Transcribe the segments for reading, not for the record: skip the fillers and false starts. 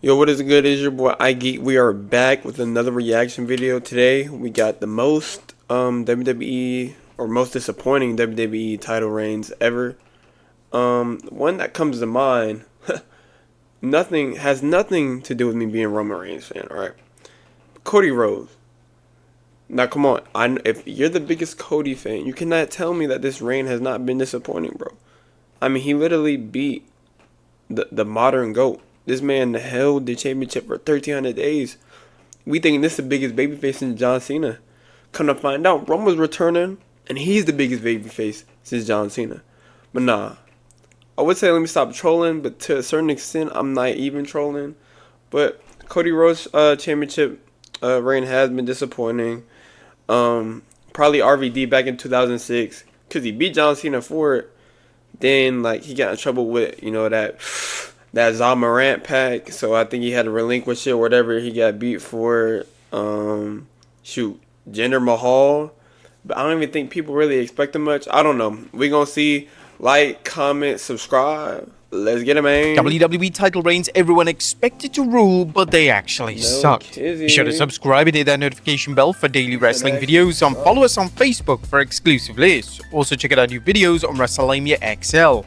Yo, what is good? It's your boy iGeek. We are back with another reaction video. Today we got the most WWE or most disappointing WWE title reigns ever. One that comes to mind, nothing to do with me being a Roman Reigns fan. All right, Cody Rhodes. Now come on, if you're the biggest Cody fan, you cannot tell me that this reign has not been disappointing, bro. I mean, he literally beat the modern GOAT. This man held the championship for 1,300 days. We think this is the biggest babyface since John Cena. Come to find out, Roman's returning, and he's the biggest babyface since John Cena. But nah, I would say let me stop trolling, but to a certain extent, I'm not even trolling. But Cody Rhodes' championship reign has been disappointing. Probably RVD back in 2006, because he beat John Cena for it. Then, like, he got in trouble with, that Zamarant pack, so I think he had to relinquish it, whatever he got beat for. Jinder Mahal, but I don't even think people really expect him much. I don't know. We gonna see. Like, comment, subscribe. Let's get it, man. WWE title reigns everyone expected to rule, but they actually sucked. Kizzy. Be sure to subscribe and hit that notification bell for daily wrestling videos, and follow us on Facebook for exclusive lists. Also check out our new videos on WrestleMania XL.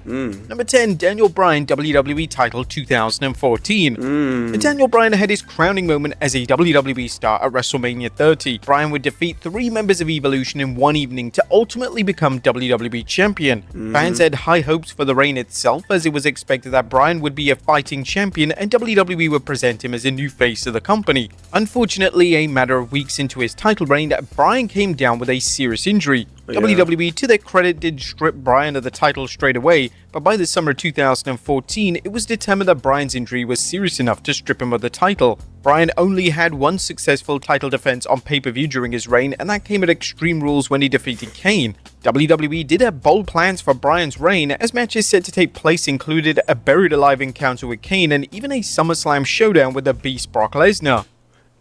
Number 10, Daniel Bryan WWE title 2014. Daniel Bryan had his crowning moment as a WWE star at WrestleMania 30. Bryan would defeat 3 members of Evolution in one evening to ultimately become WWE champion. Fans had high hopes for the reign itself, as it was expected that Bryan would be a fighting champion and WWE would present him as a new face of the company. Unfortunately, a matter of weeks into his title reign, Bryan came down with a serious injury. WWE, to their credit, did strip Bryan of the title straight away, but by the summer of 2014, it was determined that Bryan's injury was serious enough to strip him of the title. Bryan only had one successful title defense on pay-per-view during his reign, and that came at Extreme Rules when he defeated Kane. WWE did have bold plans for Bryan's reign, as matches set to take place included a buried alive encounter with Kane and even a SummerSlam showdown with the Beast Brock Lesnar.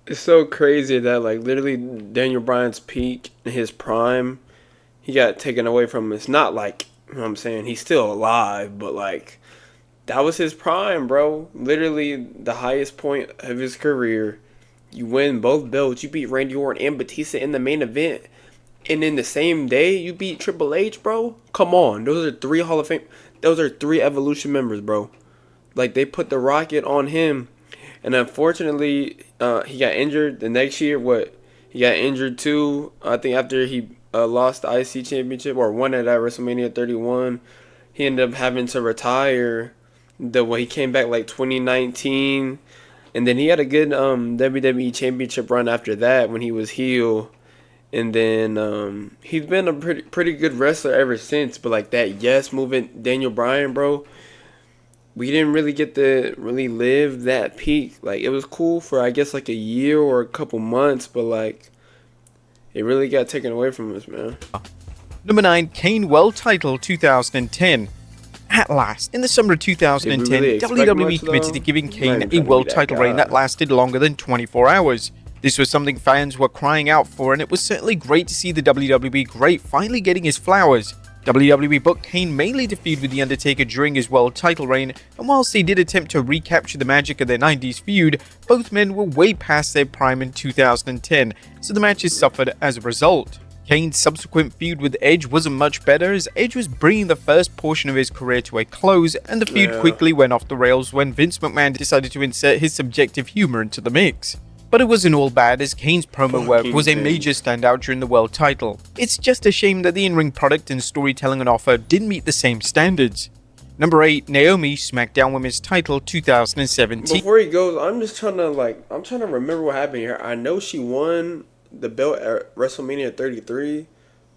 It's so crazy that, like, literally Daniel Bryan's peak in his prime, he got taken away from him. It's not like, you know what I'm saying, he's still alive, but, like, that was his prime, bro. Literally the highest point of his career. You win both belts. You beat Randy Orton and Batista in the main event. And in the same day, you beat Triple H, bro. Come on. Those are 3 Hall of Fame. Those are 3 Evolution members, bro. Like, they put the rocket on him. And unfortunately, he got injured the next year. He got injured too. I think after he lost the IC championship or won it at WrestleMania 31, he ended up having to retire. He came back like 2019, and then he had a good WWE championship run after that when he was heel. And then he's been a pretty good wrestler ever since. But like that yes movement, Daniel Bryan, bro, we didn't really get to really live that peak. Like, it was cool for, I guess, like a year or a couple months, but like it really got taken away from us, man. Number 9, Kane World Title 2010. At last, in the summer of 2010, WWE committed to giving Kane a world title reign that lasted longer than 24 hours. This was something fans were crying out for, and it was certainly great to see the WWE great finally getting his flowers. WWE booked Kane mainly to feud with The Undertaker during his world title reign, and whilst they did attempt to recapture the magic of their 90s feud, both men were way past their prime in 2010, so the matches suffered as a result. Kane's subsequent feud with Edge wasn't much better, as Edge was bringing the first portion of his career to a close, and the feud quickly went off the rails when Vince McMahon decided to insert his subjective humor into the mix. But it wasn't all bad, as Kane's promo work was a major standout during the world title. It's just a shame that the in-ring product and storytelling on offer didn't meet the same standards. Number 8, Naomi SmackDown Women's Title 2017. Before he goes, I'm trying to remember what happened here. I know she won the belt at WrestleMania 33,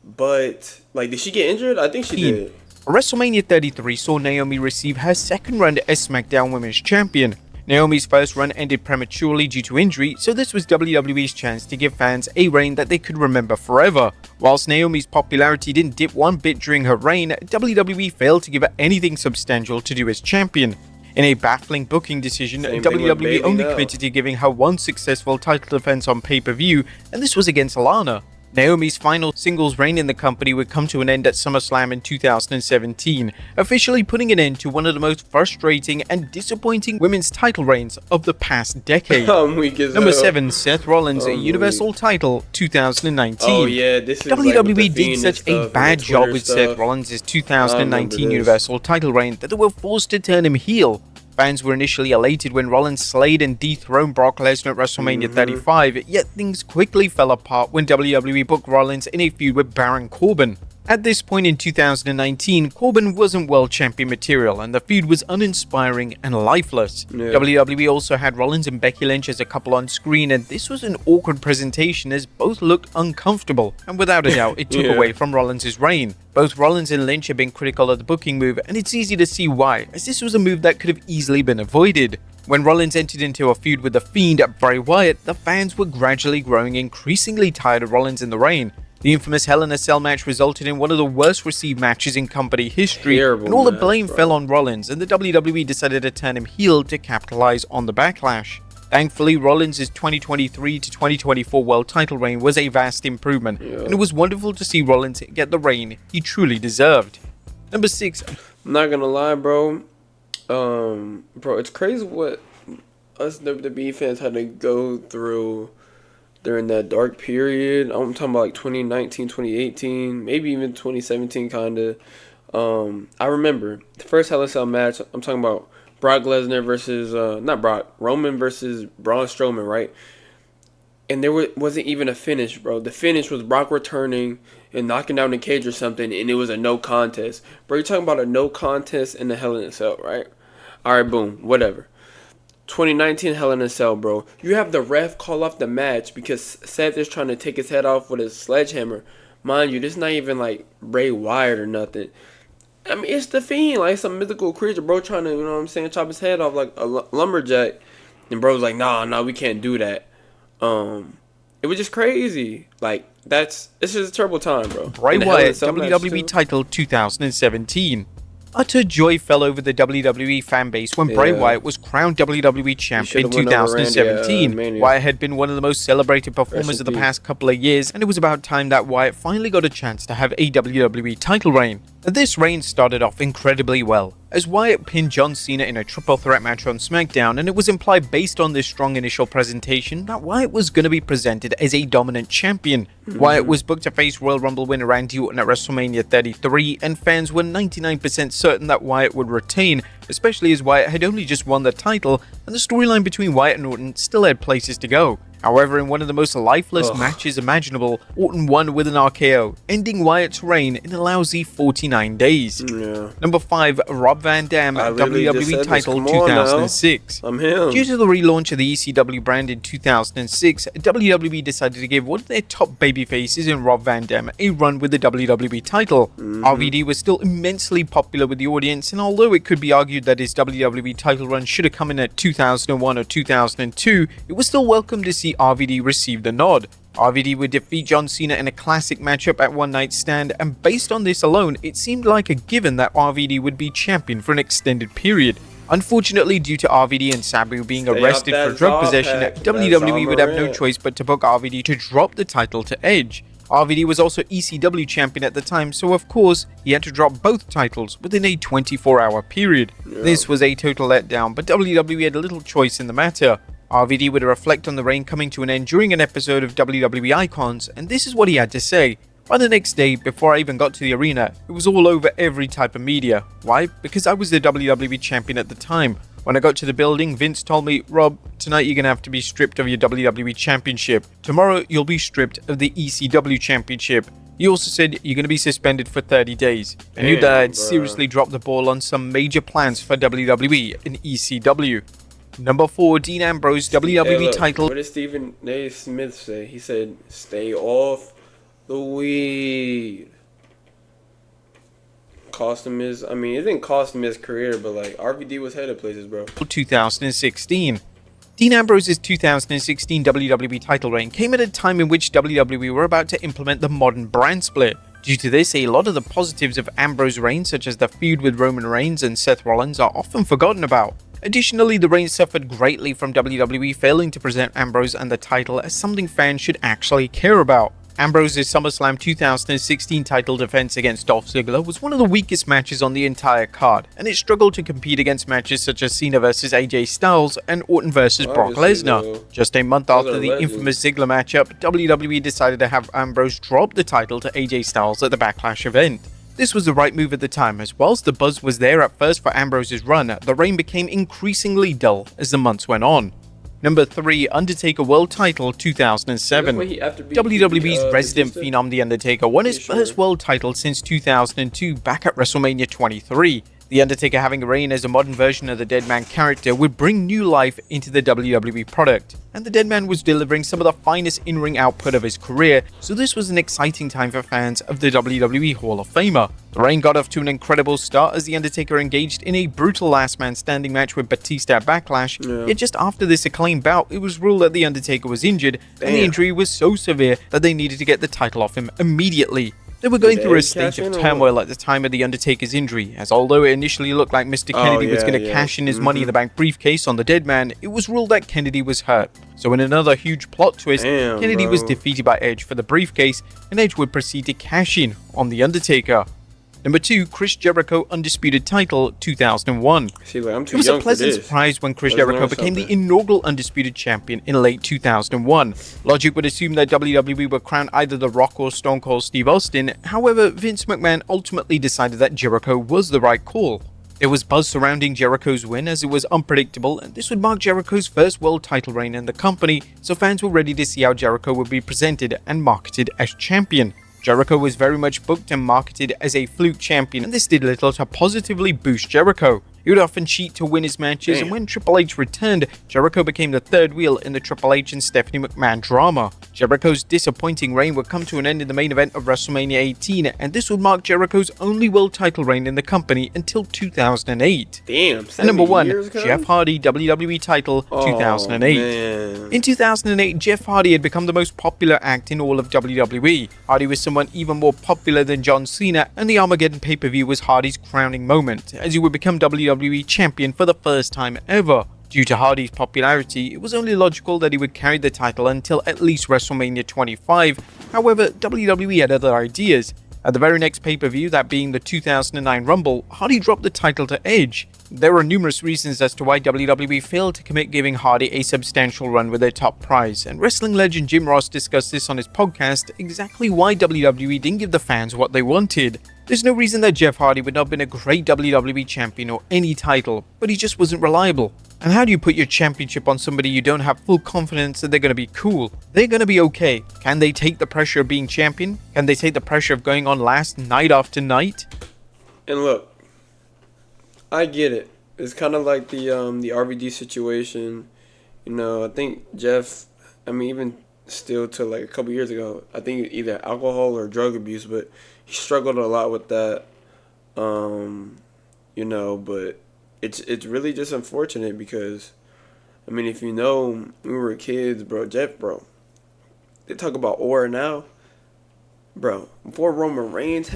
but like, did she get injured? I think she did. WrestleMania 33 saw Naomi receive her second run as SmackDown Women's Champion. Naomi's first run ended prematurely due to injury, so this was WWE's chance to give fans a reign that they could remember forever. Whilst Naomi's popularity didn't dip one bit during her reign, WWE failed to give her anything substantial to do as champion. In a baffling booking decision, WWE only committed to giving her one successful title defense on pay-per-view, and this was against Lana. Naomi's final singles reign in the company would come to an end at SummerSlam in 2017, officially putting an end to one of the most frustrating and disappointing women's title reigns of the past decade. I'm weak as Number hell. 7, Seth Rollins' I'm Universal weak. title 2019. Oh yeah, this is WWE like with the did Fiend such and a stuff, bad and the job Twitter with stuff. Seth Rollins' 2019 this. Universal title reign that they were forced to turn him heel. Fans were initially elated when Rollins slayed and dethroned Brock Lesnar at WrestleMania 35, yet things quickly fell apart when WWE booked Rollins in a feud with Baron Corbin. At this point in 2019, Corbin wasn't world champion material and the feud was uninspiring and lifeless. Yeah. WWE also had Rollins and Becky Lynch as a couple on screen, and this was an awkward presentation as both looked uncomfortable, and without a doubt it took Yeah. away from Rollins' reign. Both Rollins and Lynch have been critical of the booking move, and it's easy to see why, as this was a move that could have easily been avoided. When Rollins entered into a feud with The Fiend at Bray Wyatt, the fans were gradually growing increasingly tired of Rollins in the reign. The infamous Hell in a Cell match resulted in one of the worst received matches in company history, Terrible and all the match, blame bro. fell on Rollins, and the WWE decided to turn him heel to capitalize on the backlash. Thankfully, Rollins' 2023 to 2024 world title reign was a vast improvement, and it was wonderful to see Rollins get the reign he truly deserved. Number 6, I'm not gonna lie, bro. Bro, it's crazy what us WWE fans had to go through during that dark period. I'm talking about like 2019, 2018, maybe even 2017, kind of. I remember the first Hell in a Cell match. I'm talking about Brock Lesnar versus Roman versus Braun Strowman, right? And there wasn't even a finish, bro. The finish was Brock returning and knocking down the cage or something, and it was a no contest. Bro, you're talking about a no contest in the Hell in a Cell, right? All right, boom, whatever. 2019 Hell in a Cell, bro. You have the ref call off the match because Seth is trying to take his head off with his sledgehammer. Mind you, this is not even like Bray Wyatt or nothing. I mean, it's the Fiend, like some mythical creature, bro, trying to, you know what I'm saying, chop his head off like a lumberjack. And bro's like, nah, we can't do that. It was just crazy. Like, it's just a terrible time, bro. Bray And the Hell in a Wyatt Cell match, WWE too. title 2017. Utter joy fell over the WWE fan base when Bray Yeah. Wyatt was crowned WWE champion in should've went over Randy, 2017. Mania. Wyatt had been one of the most celebrated performers Rest of in the peace. past couple of years, and it was about time that Wyatt finally got a chance to have a WWE title reign. This reign started off incredibly well, as Wyatt pinned John Cena in a triple threat match on SmackDown, and it was implied based on this strong initial presentation that Wyatt was going to be presented as a dominant champion. Wyatt was booked to face Royal Rumble winner Randy Orton at WrestleMania 33, and fans were 99% certain that Wyatt would retain, especially as Wyatt had only just won the title, and the storyline between Wyatt and Orton still had places to go. However, in one of the most lifeless matches imaginable, Orton won with an RKO, ending Wyatt's reign in a lousy 49 days. Yeah. Number 5, Rob Van Dam, I literally just WWE said this. title Come on now. 2006. I'm him. Due to the relaunch of the ECW brand in 2006, WWE decided to give one of their top babyfaces in Rob Van Dam a run with the WWE title. RVD was still immensely popular with the audience, and although it could be argued that his WWE title run should have come in at 2001 or 2002, it was still welcome to see RVD receive the nod. RVD would defeat John Cena in a classic matchup at One Night Stand, and based on this alone, it seemed like a given that RVD would be champion for an extended period. Unfortunately, due to RVD and Sabu being Stay arrested off for that drug Zaw possession, pack. WWE would have no That's choice but to book RVD to drop the title to Edge. RVD was also ECW champion at the time, so of course, he had to drop both titles within a 24-hour period. This was a total letdown, but WWE had little choice in the matter. RVD would reflect on the reign coming to an end during an episode of WWE Icons, and this is what he had to say. By the next day, before I even got to the arena, it was all over every type of media. Why? Because I was the WWE champion at the time. When I got to the building, Vince told me, "Rob, tonight you're going to have to be stripped of your WWE championship. Tomorrow, you'll be stripped of the ECW championship." He also said you're going to be suspended for 30 days. I knew that I had seriously dropped the ball on some major plans for WWE and ECW. Number 4, Dean Ambrose, WWE title. What did Stephen A. Smith say? He said, "Stay off the weed." Cost him his, it didn't cost him his career, but like RVD was headed places, bro. 2016. Dean Ambrose's 2016 WWE title reign came at a time in which WWE were about to implement the modern brand split. Due to this, a lot of the positives of Ambrose's reign, such as the feud with Roman Reigns and Seth Rollins, are often forgotten about. Additionally, the reign suffered greatly from WWE failing to present Ambrose and the title as something fans should actually care about. Ambrose's SummerSlam 2016 title defense against Dolph Ziggler was one of the weakest matches on the entire card, and it struggled to compete against matches such as Cena vs AJ Styles and Orton vs Brock Lesnar. Just a month after the infamous Ziggler matchup, WWE decided to have Ambrose drop the title to AJ Styles at the Backlash event. This was the right move at the time, as whilst the buzz was there at first for Ambrose's run, the reign became increasingly dull as the months went on. Number 3, Undertaker World Title 2007. WWE's resident phenom The Undertaker won his first world title since 2002 back at WrestleMania 23. The Undertaker having a reign as a modern version of the Deadman character would bring new life into the WWE product, and the Deadman was delivering some of the finest in-ring output of his career, so this was an exciting time for fans of the WWE Hall of Famer. The reign got off to an incredible start as The Undertaker engaged in a brutal last man standing match with Batista at Backlash, yet just after this acclaimed bout, it was ruled that The Undertaker was injured, and the injury was so severe that they needed to get the title off him immediately. They were going through a state of turmoil at the time of The Undertaker's injury, as although it initially looked like Mr. Kennedy was going to cash in his Money in the Bank briefcase on the Deadman, it was ruled that Kennedy was hurt. So in another huge plot twist, Kennedy was defeated by Edge for the briefcase, and Edge would proceed to cash in on The Undertaker. Number 2, Chris Jericho Undisputed Title 2001. See, like, I'm too it was young a pleasant for this. surprise when Chris Jericho became the inaugural Undisputed Champion in late 2001. Logic would assume that WWE would crown either The Rock or Stone Cold Steve Austin, however, Vince McMahon ultimately decided that Jericho was the right call. There was buzz surrounding Jericho's win as it was unpredictable, and this would mark Jericho's first world title reign in the company, so fans were ready to see how Jericho would be presented and marketed as champion. Jericho was very much booked and marketed as a fluke champion, and this did little to positively boost Jericho. He would often cheat to win his matches, and when Triple H returned, Jericho became the third wheel in the Triple H and Stephanie McMahon drama. Jericho's disappointing reign would come to an end in the main event of WrestleMania 18, and this would mark Jericho's only world title reign in the company until 2008. Damn, and number 1, years, Jeff Hardy WWE title 2008. Man. In 2008, Jeff Hardy had become the most popular act in all of WWE. Hardy was someone even more popular than John Cena, and the Armageddon pay-per-view was Hardy's crowning moment, as he would become WWE champion for the first time ever. Due to Hardy's popularity, it was only logical that he would carry the title until at least WrestleMania 25. However, WWE had other ideas. At the very next pay-per-view, that being the 2009 Rumble, Hardy dropped the title to Edge. There are numerous reasons as to why WWE failed to commit giving Hardy a substantial run with their top prize, and wrestling legend Jim Ross discussed this on his podcast, exactly why WWE didn't give the fans what they wanted. There's no reason that Jeff Hardy would not have been a great WWE champion or any title, but he just wasn't reliable. And how do you put your championship on somebody you don't have full confidence that they're going to be cool? They're going to be okay. Can they take the pressure of being champion? Can they take the pressure of going on last night after night? And look, I get it. It's kind of like the RVD situation. You know, I think Jeff, even still to like a couple years ago, I think either alcohol or drug abuse, but he struggled a lot with that. But it's really just unfortunate because, if you know, when we were kids, Jeff, they talk about aura now. Before Roman Reigns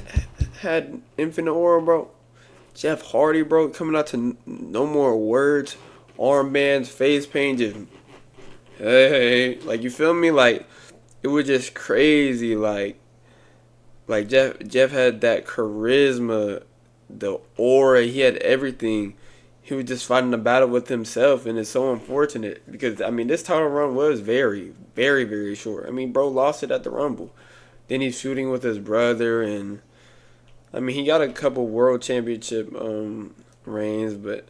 had infinite aura, Jeff Hardy, coming out to no more words, armbands, face paint, just, hey, like, you feel me? Like, it was just crazy, like Jeff had that charisma, the aura, he had everything. He was just fighting a battle with himself, and it's so unfortunate because, this title run was very, very, very short. Lost it at the Rumble. Then he's shooting with his brother, and, he got a couple world championship reigns, but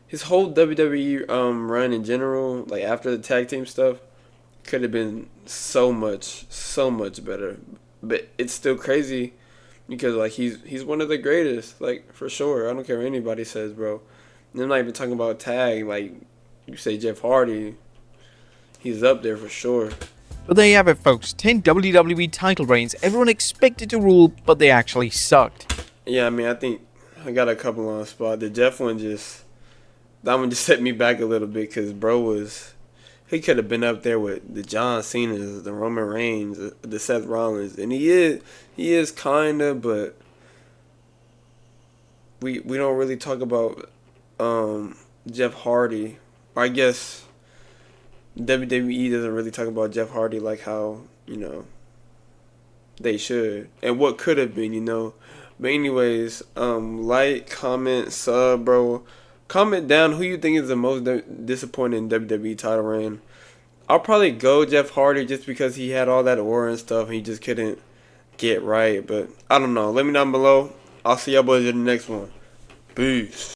his whole WWE run in general, like after the tag team stuff, could have been so much better. But it's still crazy because, like, he's one of the greatest, like, for sure. I don't care what anybody says, bro. And I'm not even talking about tag. Like, you say Jeff Hardy, he's up there for sure. But there you have it, folks. 10 WWE title reigns everyone expected to rule, but they actually sucked. Yeah, I think I got a couple on the spot. The Jeff one just set me back a little bit because he could have been up there with the John Cena's, the Roman Reigns, the Seth Rollins, and he is kinda, but we don't really talk about Jeff Hardy. Or I guess WWE doesn't really talk about Jeff Hardy like how, they should, and what could have been, you know. But anyways, like, comment, sub, bro. Comment down who you think is the most disappointing WWE title reign. I'll probably go Jeff Hardy just because he had all that aura and stuff, and he just couldn't get right. But I don't know. Let me know down below. I'll see y'all boys in the next one. Peace.